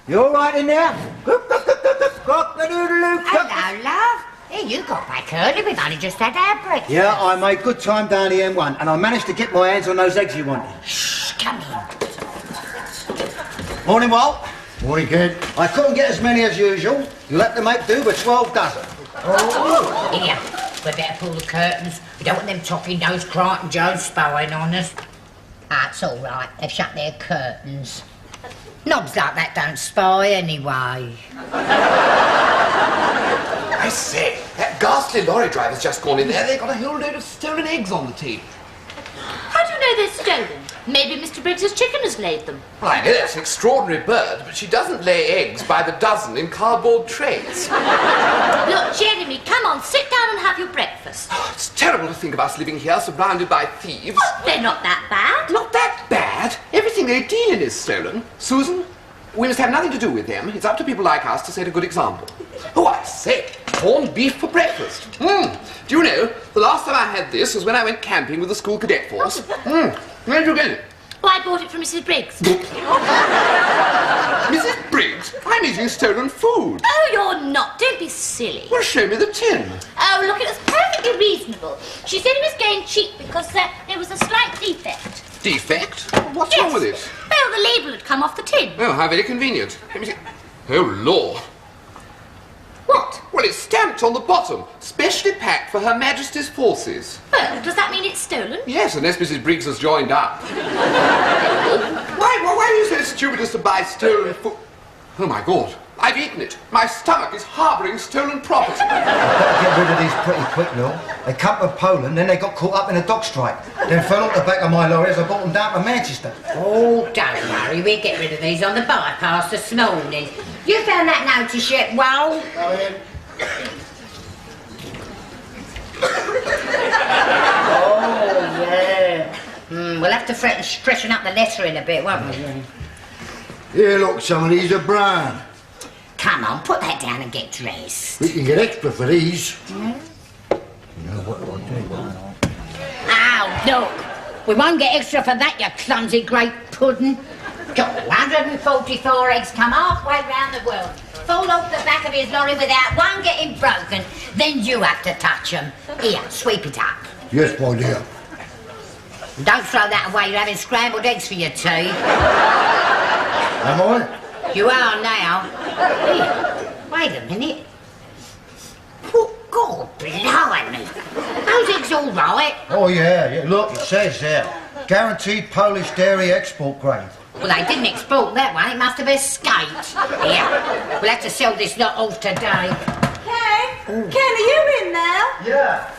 You all right in there? Cock-a-doodle-doo, Hello, love. Here, you got back early. We've only just had our breakfast. Yeah, I made good time down the M1, and I managed to get my hands on those eggs you wanted. Shh, come in. Morning, Walt. Morning, kid. I couldn't get as many as usual. You'll have to make do with 12 dozen. Oh. Here, we better pull the curtains. We don't want them talking-nosed Crichton Joes spying on us. Ah, it's all right. They've shut their curtains. Knobs like that don't spy anyway. I say, that ghastly lorry driver's just gone in there. They've got a whole load of stolen eggs on the table. How do you know they're stolen? Maybe Mr. Briggs's chicken has laid them. Well, I know that's an extraordinary bird, but she doesn't lay eggs by the dozen in cardboard trays. Look, Jeremy, come on, sit down and have your breakfast. Oh, it's terrible to think of us living here surrounded by thieves. Oh, they're not that bad. Not that bad. Everything they deal in is stolen. Susan, we must have nothing to do with them. It's up to people like us to set a good example. Oh, I say, corned beef for breakfast. Do you know, the last time I had this was when I went camping with the school cadet force. Where did you get it? Well, I bought it from Mrs. Briggs. Mrs. Briggs, I'm eating stolen food. Oh, you're not. Don't be silly. Well, show me the tin. Oh, look, it was perfectly reasonable. She said it was going cheap because there was a slight defect. Defect? What's Yes. wrong with it? Well, the label had come off the tin. Oh, how very convenient. Let me see. Oh, Lord. What? Well, it's stamped on the bottom. Specially packed for Her Majesty's forces. Well, does that mean it's stolen? Yes, unless Mrs. Briggs has joined up. Why are you so stupid as to buy stolen food? Oh, my God. I've eaten it. My stomach is harbouring stolen property. Better get rid of these pretty quick, Lil. They come from Poland, then they got caught up in a dock strike. Then fell off the back of my lorry as I brought them down to Manchester. Oh, don't worry. We'll get rid of these on the bypass this morning. You found that notice yet, Wal? Oh, yeah. We'll have to freshen up the lettering a bit, won't we? Here, look, some of these are brown. Come on, put that down and get dressed. We can get extra for these. Ow, look. We won't get extra for that, you clumsy great pudding. Got 144 eggs come halfway round the world. Fall off the back of his lorry without one getting broken. Then you have to touch them. Here, sweep it up. Yes, my dear. Don't throw that away. You're having scrambled eggs for your tea. Am I? You are now. Here, wait a minute. Oh, God, blimey. Those eggs all right? Oh, yeah. Look, it says there. Guaranteed Polish dairy export grade. Well, they didn't export that one. It must have escaped. Here, we'll have to sell this lot off today. Ken? Ken, are you in now? Yeah.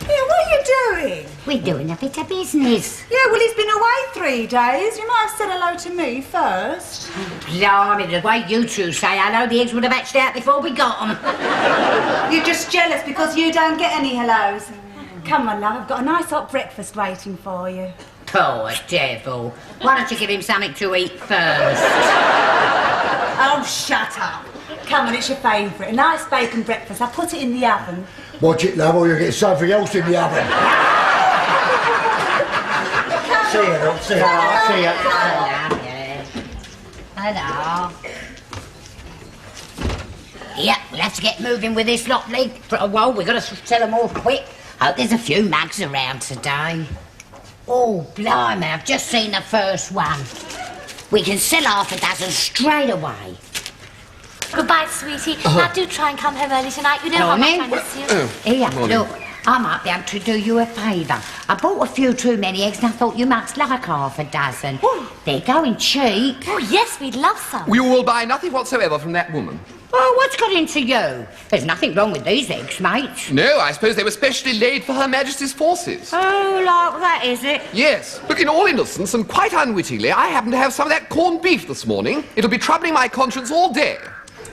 Yeah, what are you doing? We're doing a bit of business. Yeah, well, he's been away 3 days. You might have said hello to me first. Blimey, the way you two say hello, the eggs would have hatched out before we got them. You're just jealous because you don't get any hellos. Come on, love, I've got a nice hot breakfast waiting for you. Poor devil. Why don't you give him something to eat first? Oh, shut up. Come on, it's your favourite. A nice bacon breakfast. I put it in the oven. Watch it, love, or you'll get something else in the oven. See you, Lil. See you. See you. Hello. Yeah, we'll have to get moving with this lot, Lee. For a while, we've got to sell them all quick. Hope there's a few mugs around today. Oh, blimey, I've just seen the first one. We can sell half a dozen straight away. Goodbye, sweetie. Now, do try and come home early tonight. You know how much I miss you. Here, look, I might be able to do you a favour. I bought a few too many eggs and I thought you must like half a dozen. They're going cheap. Oh, yes, we'd love some. You will buy nothing whatsoever from that woman. Oh, what's got into you? There's nothing wrong with these eggs, mate. No, I suppose they were specially laid for Her Majesty's forces. Oh, like that, is it? Yes. Look, in all innocence and quite unwittingly, I happen to have some of that corned beef this morning. It'll be troubling my conscience all day.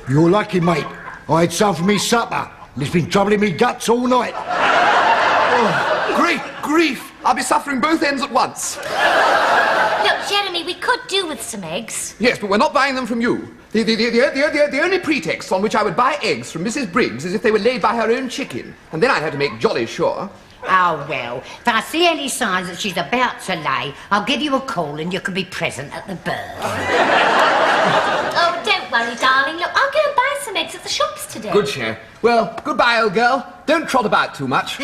You're lucky, mate. I had some for me supper, and it's been troubling me guts all night. Oh, great grief! I'll be suffering both ends at once. Look, Jeremy, we could do with some eggs. Yes, but we're not buying them from you. The only pretext on which I would buy eggs from Mrs. Briggs is if they were laid by her own chicken, and then I'd have to make jolly sure. Oh, well, if I see any signs that she's about to lay, I'll give you a call and you can be present at the birth. Oh, don't worry, darling. Look, I'll go and buy some eggs at the shops today. Good show. Well, goodbye, old girl. Don't trot about too much.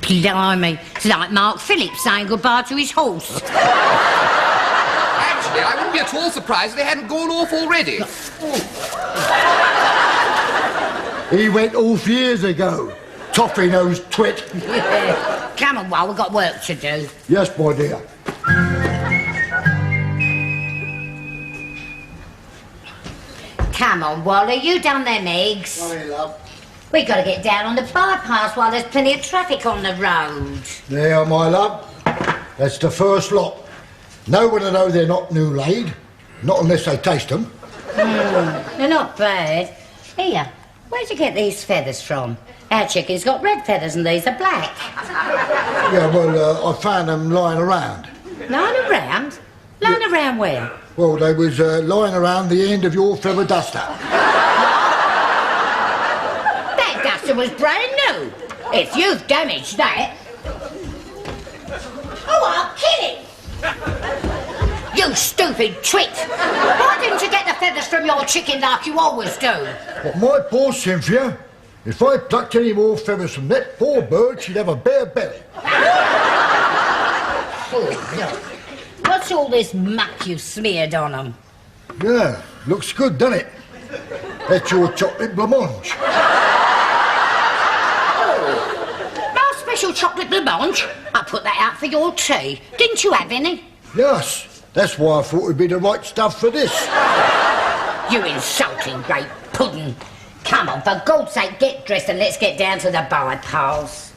Blimey, it's like Mark Phillips saying goodbye to his horse. Actually, I wouldn't be at all surprised if they hadn't gone off already. He went off years ago. Toffee-nosed twit. Yeah. Come on, well, we've got work to do. Yes, my dear. Come on, Wally, you done them eggs? Sorry, love. We got to get down on the bypass while there's plenty of traffic on the road. There, my love. That's the first lot. No one will know they're not new laid. Not unless they taste them. They're not bad. Here, where'd you get these feathers from? Our chicken's got red feathers and these are black. Yeah, well, I found them lying around. Lying around? Lying around where? Well, they was lying around the end of your feather duster. That duster was brand new. If you've damaged that... Oh, I'll kill it! You stupid twit! Why didn't you get the feathers from your chicken like you always do? But my poor Cynthia, if I plucked any more feathers from that poor bird, she'd have a bare belly. Oh, look. What's all this muck you smeared on them? Yeah, looks good, doesn't it? That's your chocolate blancmange. My special chocolate blancmange? I put that out for your tea. Didn't you have any? Yes, that's why I thought it'd be the right stuff for this. You insulting great pudding. Come on, for God's sake, get dressed and let's get down to the bypass.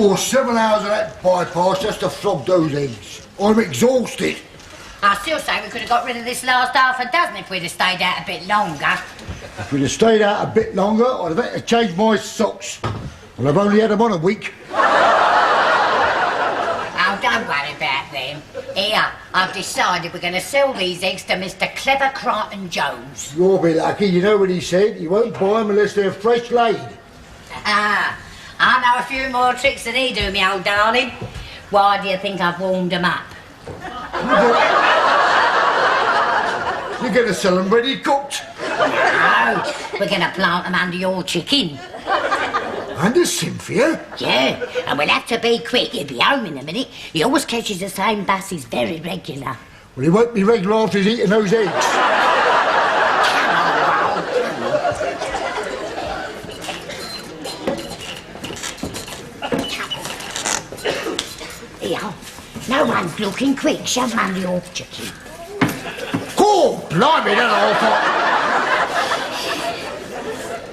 Oh, 7 hours of that bypass just to flog those eggs. I'm exhausted. I still say we could have got rid of this last half a dozen if we'd have stayed out a bit longer. If we'd have stayed out a bit longer, I'd have had to change my socks. And I've only had them on a week. Oh, don't worry about them. Here, I've decided we're going to sell these eggs to Mr. Clever Crichton Jones. You'll be lucky. You know what he said? He won't buy them unless they're fresh laid. Ah, I know a few more tricks than he do, me old darling. Why do you think I've warmed them up? You're going to sell them ready cooked. No, we're going to plant them under your chicken. Under Cynthia? Yeah, and we'll have to be quick. He'll be home in a minute. He always catches the same buses very regular. Well, he won't be regular after he's eating those eggs. Here, no one's looking. Quick, shove them under your chicken. Oh, blimey, then I'll talk.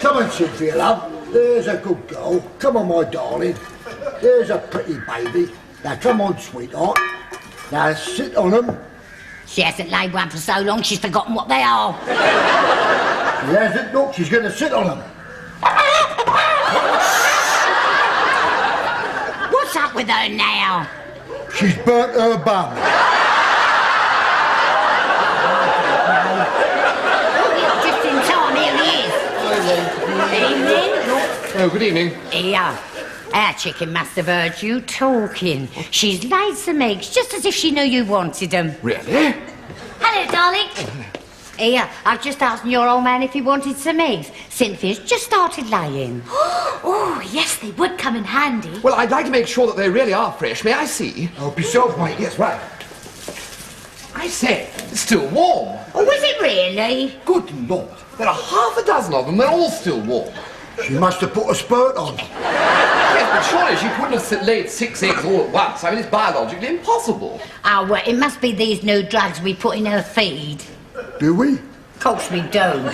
Come on, Cynthia, love. There's a good girl. Come on, my darling. There's a pretty baby. Now, come on, sweetheart. Now, sit on them. She hasn't laid one for so long, she's forgotten what they are. She hasn't. Look, she's going to sit on them. What's up with her now? She's burnt her bum. Just in time, here he is. Evening. Oh, good evening. Here. Our chicken must have heard you talking. She's laid some eggs just as if she knew you wanted them. Really? Hello, darling. Here, I've just asked your old man if he wanted some eggs. Cynthia's just started laying. Oh, yes, they would come in handy. Well, I'd like to make sure that they really are fresh. May I see? Help yourself, mate. Yes, right. I say, it's still warm. Oh, is it really? Good Lord. There are half a dozen of them. They're all still warm. She must have put a spurt on. Yes, but surely she couldn't have laid 6 eggs all at once. I mean, it's biologically impossible. Oh, well, it must be these new drugs we put in her feed. Do we? Of course we do.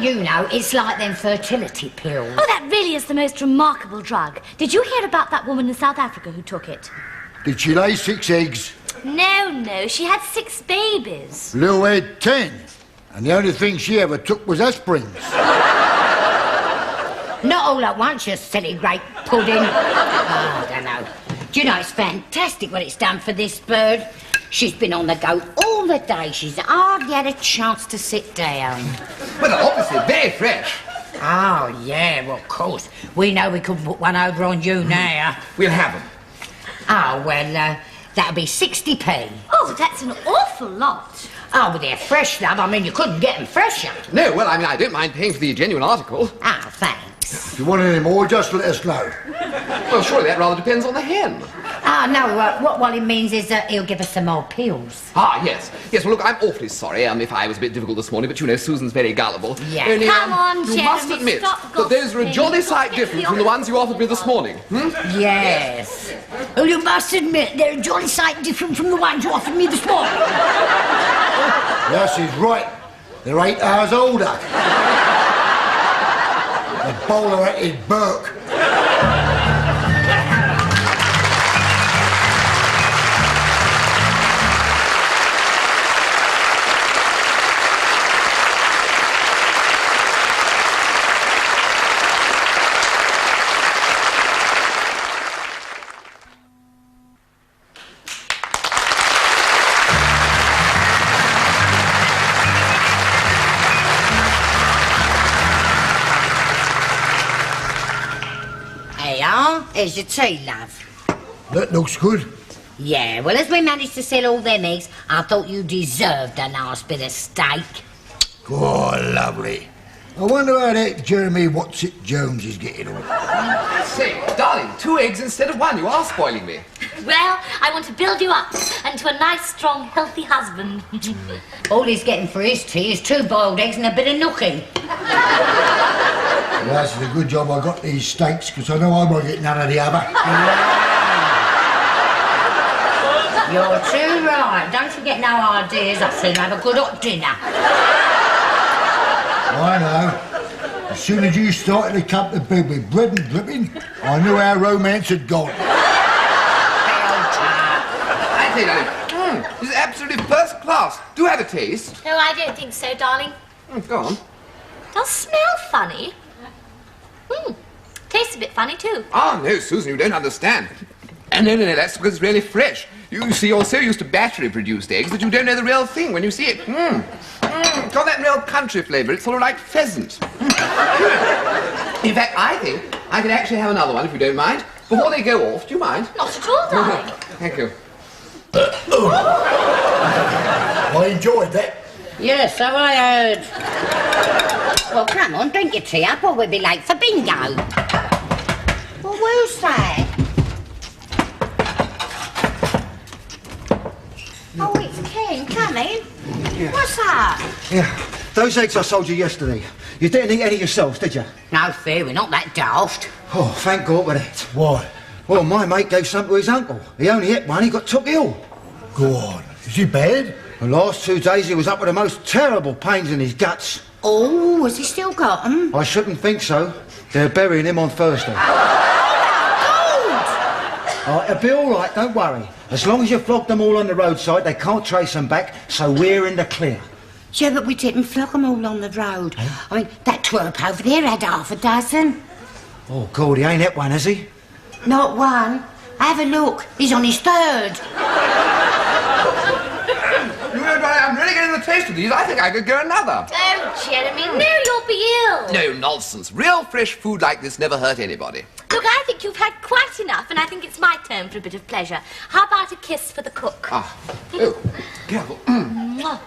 You know, it's like them fertility pills. Oh, that really is the most remarkable drug. Did you hear about that woman in South Africa who took it? Did she lay 6 eggs? No, she had 6 babies. Lil had 10. And the only thing she ever took was aspirins. Not all at once, you silly great pudding. Oh, I don't know. Do you know, it's fantastic what it's done for this bird. She's been on the go all the day. She's hardly had a chance to sit down. Well, they're obviously very fresh. Oh, yeah, well, of course. We know we couldn't put one over on you now. We'll have them. Oh, well, that'll be 60p. Oh, that's an awful lot. Oh, but they're fresh, love. I mean, you couldn't get them fresher. No, well, I mean, I don't mind paying for the genuine article. Ah, thanks. If you want any more, just let us know. Well, surely that rather depends on the hen. Ah, no, what Wally means is he'll give us some more pills. Ah, yes. Yes, well, look, I'm awfully sorry if I was a bit difficult this morning, but you know, Susan's very gullible. Yeah. Only, Come on, you Jeremy, must admit stop that those are a gossiping. jolly You've got sight to get different the from the ones you offered me this morning. Yes. Oh, you must admit they're a jolly sight different from the ones you offered me this morning. Yes, he's right. They're 8 hours older. The bowler-headed Burke. Here's your tea, love. That looks good. Yeah, well, as we managed to sell all them eggs, I thought you deserved a nice bit of steak. Oh, lovely. I wonder how that Jeremy What's-It-Jones is getting on. Say, darling, 2 eggs instead of 1. You are spoiling me. Well, I want to build you up into a nice, strong, healthy husband. All he's getting for his tea is 2 boiled eggs and a bit of nooking. Well, that's a good job I got these steaks, because I know I won't get none of the other. You're too right. Don't you get no ideas. I'd sooner have a good hot dinner. I know. As soon as you started to come to bed with bread and dripping, I knew our romance had gone. I tell you, darling, this is absolutely first class. Do have a taste. No, I don't think so, darling. Go on. Does smell funny. Tastes a bit funny, too. Ah, no, Susan, you don't understand. And no, that's because it's really fresh. You see, you're so used to battery-produced eggs that you don't know the real thing when you see it. It's got that real country flavour. It's sort of like pheasant. In fact, I think I can actually have another one, if you don't mind. Before they go off, do you mind? Not at all, darling. Thank you. I enjoyed that. Yes, so I heard. Well, come on, drink your tea up or we'll be late for bingo. Well, who's that? Oh, it's Ken coming. Yeah. What's that? Yeah, those eggs I sold you yesterday. You didn't eat any yourselves, did you? No fear, we're not that daft. Oh, thank God for that. Why? Well, my mate gave some to his uncle. He only ate one, he got took ill. Go on. Is he bad? The last 2 days he was up with the most terrible pains in his guts. Oh, has he still got them? I shouldn't think so. They're burying him on Thursday. It'll be all right, don't worry. As long as you flog them all on the roadside, they can't trace them back, so we're in the clear. Yeah, but we didn't flog them all on the road. I mean, that twerp over there had half a dozen. Oh, God, he ain't ate one, has he? Not one. Have a look. He's on his 3rd. You know, darling, I'm really getting the taste of these. I think I could go another. Oh, Jeremy, no, you'll be ill. No nonsense. Real fresh food like this never hurt anybody. Look, I think you've had quite enough, and I think it's my turn for a bit of pleasure. How about a kiss for the cook? Ah. Oh, careful. Mwah.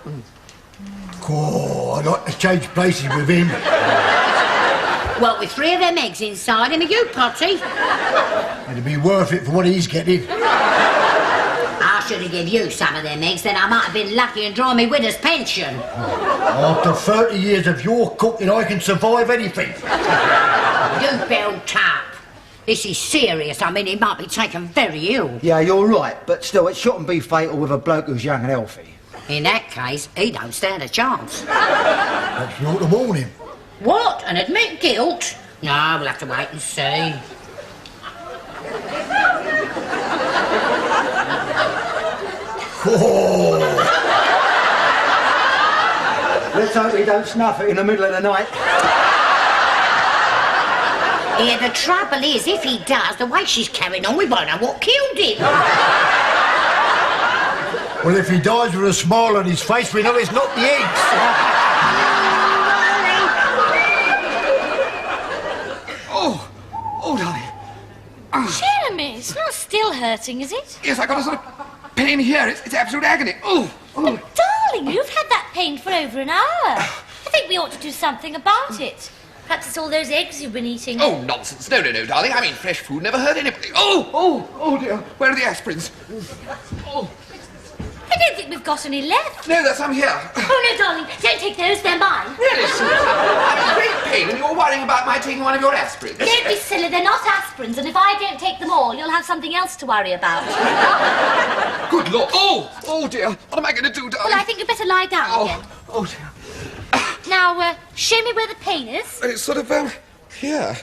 Oh, I'd like to change places with him. Well, with 3 of them eggs inside him, are you, Potty? It'd be worth it for what he's getting. I should have given you some of them eggs, then I might have been lucky and drawn me widow's pension. After 30 years of your cooking, I can survive anything. You built up. This is serious. I mean, he might be taken very ill. Yeah, you're right, but still, it shouldn't be fatal with a bloke who's young and healthy. In that case, he don't stand a chance. Perhaps we ought to warn him. What? And admit guilt? No, we'll have to wait and see. Oh. Let's hope he don't snuff it in the middle of the night. Yeah, the trouble is, if he does, the way she's carrying on, we won't know what killed him. Well, if he dies with a smile on his face, we know it's not the eggs. Oh, darling. Jeremy, it's not still hurting, is it? Yes, I got a sort of pain here. It's absolute agony. Oh. Darling, you've had that pain for over an hour. I think we ought to do something about it. Perhaps it's all those eggs you've been eating. Oh, nonsense. No, darling. I mean, fresh food never hurt anybody. Oh, dear. Where are the aspirins? Oh. I don't think we've got any left. No, there's some here. Oh, no, darling, don't take those, they're mine. Really, Susan? I'm in great pain and you're worrying about my taking one of your aspirins. Don't be silly, they're not aspirins, and if I don't take them all, you'll have something else to worry about. Good Lord. Oh, dear. What am I going to do, darling? Well, I think you'd better lie down again. Oh, dear. Now, show me where the pain is. It's sort of, here.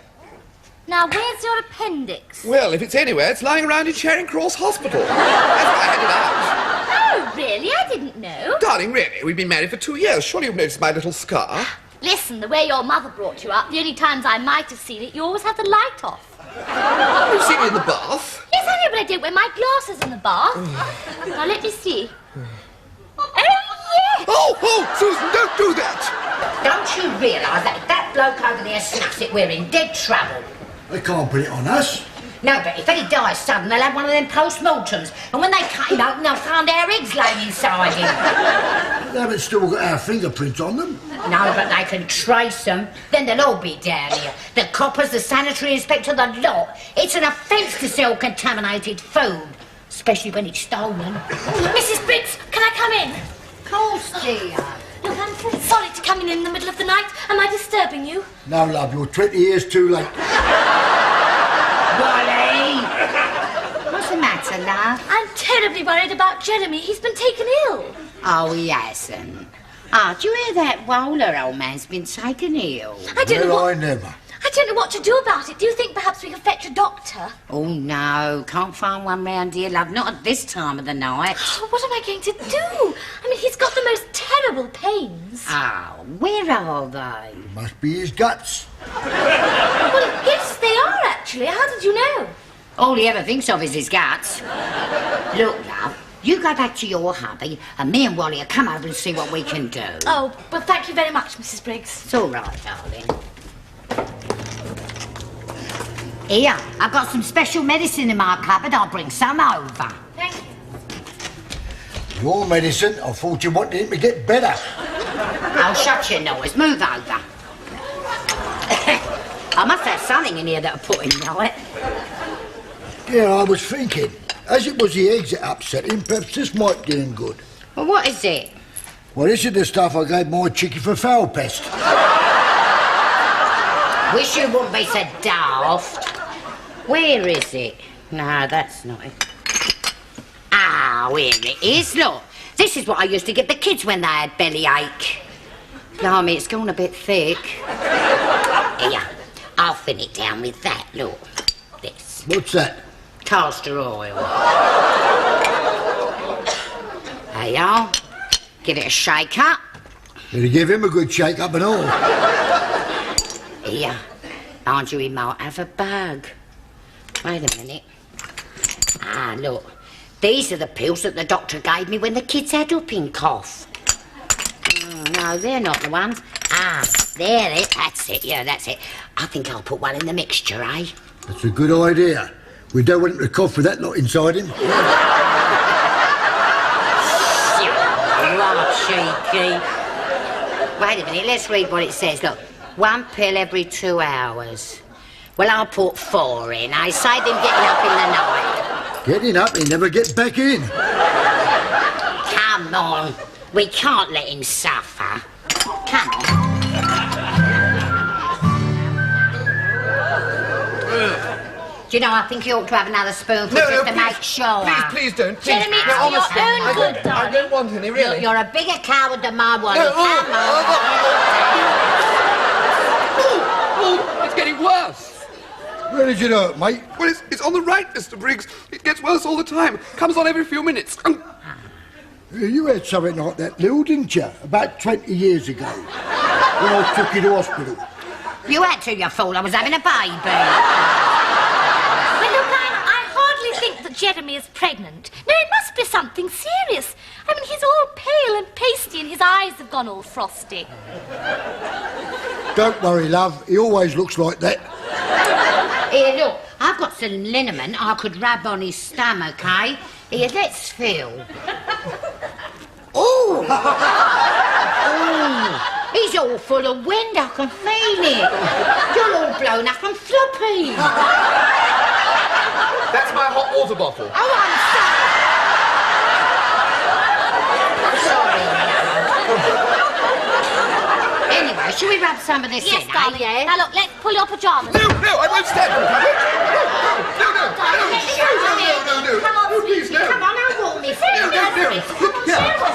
Now, where's your appendix? Well, if it's anywhere, it's lying around in Charing Cross Hospital. That's why I had it out. Oh, really? I didn't know. Darling, really, we've been married for 2 years. Surely you've noticed my little scar. Listen, the way your mother brought you up, the only times I might have seen it, you always had the light off. You've seen me in the bath. Yes, I know, but I don't wear my glasses in the bath. Now, let me see. Oh, yes! Oh, Susan, don't do that. Don't you realise that if that bloke over there snuffs it, we're in dead trouble? They can't put it on us. No, but if he dies sudden, they'll have one of them post-mortems. And when they cut him open, they'll find our eggs laying inside him. They haven't still got our fingerprints on them. No, but they can trace them. Then they'll all be down here. The coppers, the sanitary inspector, the lot. It's an offence to sell contaminated food. Especially when it's stolen. Mrs. Briggs, can I come in? Of course, dear. Look, I'm so sorry to come in the middle of the night. Am I disturbing you? No, love, you're 20 years too late. Wally! What's the matter, love? I'm terribly worried about Jeremy. He's been taken ill. Oh, he hasn't. Oh, do you hear that Woler old man's been taken ill? I don't know Well, what... I never. I don't know what to do about it. Do you think perhaps we can fetch a doctor? Oh, no. Can't find one round here, love. Not at this time of the night. Oh, what am I going to do? I mean, he's got the most terrible pains. Oh, where are they? Must be his guts. Well, yes, they are, actually. How did you know? All he ever thinks of is his guts. Look, love, you go back to your hubby, and me and Wally will come over and see what we can do. Oh, well, thank you very much, Mrs. Briggs. It's all right, darling. Here, I've got some special medicine in my cupboard. I'll bring some over. Thank you. Your medicine, I thought you wanted him to get better. I'll shut your noise. Move over. I must have something in here that'll put him right. Yeah, I was thinking, as it was the eggs that upset him, perhaps this might do him good. Well, what is it? Well, this is the stuff I gave my chickie for fowl pest. Wish you wouldn't be so daft. Where is it? No, that's not it. Ah, here it is, look. This is what I used to give the kids when they had bellyache. Blimey, it's gone a bit thick. Here, I'll thin it down with that, look. This. What's that? Castor oil. There you are. Give it a shake up. Did he give him a good shake up and all? Here, mind you, he might have a bug. Wait a minute. Ah, look. These are the pills that the doctor gave me when the kids had whooping cough. No, they're not the ones. Ah, there it. That's it. Yeah, that's it. I think I'll put one in the mixture, eh? That's a good idea. We don't want him to cough with that lot inside him. You are cheeky. Wait a minute, let's read what it says. Look, 1 pill every 2 hours. Well, I'll put 4 in. I save him getting up in the night. Getting up, he never gets back in. Come on. We can't let him suffer. Come on. Do you know, I think you ought to have another spoonful just to please, make sure. Please don't. Please. Jeremy, it's for your own good, I darling. don't want any, really. You're a bigger coward than my Wally. No, Come on. It's getting worse. Where did you know it, mate? Well, it's on the right, Mr. Briggs. It gets worse all the time. Comes on every few minutes. You had something like that, Lil, didn't you? About 20 years ago. When I took you to hospital. You had to, you fool. I was having a baby. Well, look, I hardly think that Jeremy is pregnant. No, it must be something serious. I mean, he's all pale and pasty and his eyes have gone all frosty. Don't worry, love. He always looks like that. Here, look, I've got some liniment I could rub on his stomach, eh? Here, let's feel. Oh! Oh! He's all full of wind, I can feel it. You're all blown up and floppy. That's my hot water bottle. Oh, I'm sorry. Anyway, shall we rub some of this Yes, in, darling. eh? Now, look, let's pull your pyjamas. No, I won't stand for it. No. Come on, Please, no. Come on, I'll walk me through. No. Look here.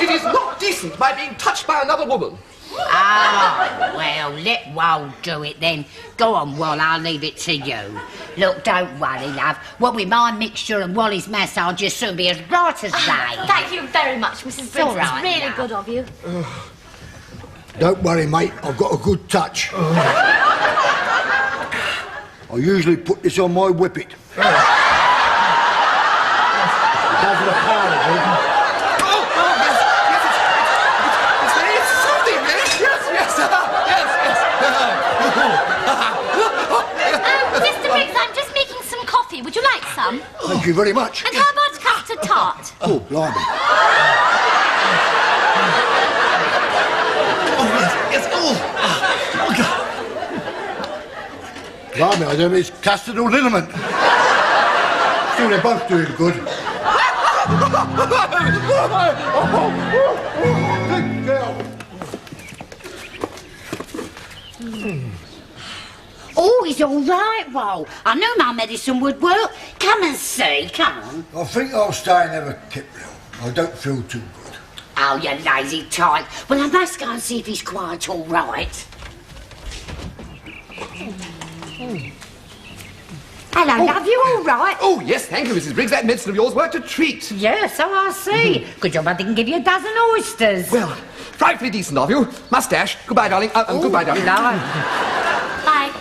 It is not decent by being touched by another woman. Ah, well, let Wal do it then. Go on, Wal, I'll leave it to you. Look, don't worry, love. What with my mixture and Wally's massage, you'll soon be as bright as day. Thank you very much, Mrs. Briggs. all right, It's really now. good of you. Don't worry, mate. I've got a good touch. I usually put this on my whippet. It does the powder, doesn't it? Mr. Briggs, I'm just making some coffee. Would you like some? Thank you very much. And how about custard tart? Oh, blimey. Blimey, I don't know if it's custard or liniment. Still, they're both doing good. Good girl. Oh, he's all right, Wal. I knew my medicine would work. Come and see, come on. I think I'll stay and have a kip now. I don't feel too good. Oh, you lazy tyke. Well, I must go and see if he's quite all right. Hello, love, you all right? Oh, yes, thank you, Mrs. Briggs. That medicine of yours worked a treat. Yes, so I see. Good job I didn't give you a dozen oysters. Well, frightfully decent of you. Mustache. Goodbye, darling. Goodbye, darling. No. Bye.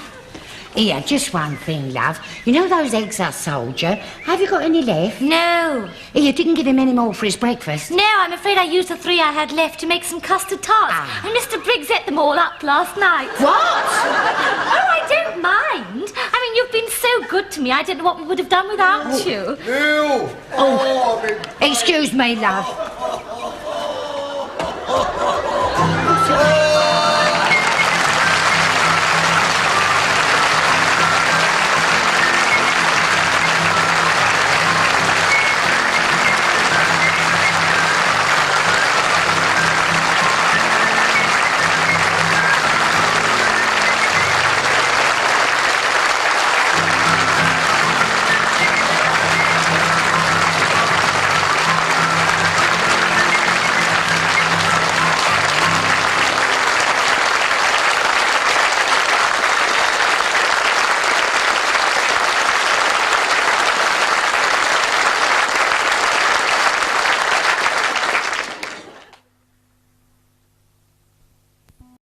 Here, just one thing, love. You know those eggs I sold you? Have you got any left? No. Here, you didn't give him any more for his breakfast? No, I'm afraid I used the 3 I had left to make some custard tarts. Ah. And Mr. Briggs ate them all up last night. What? Oh, I don't mind. I mean, you've been so good to me, I don't know what we would have done without you. Ew! Oh, excuse me, love.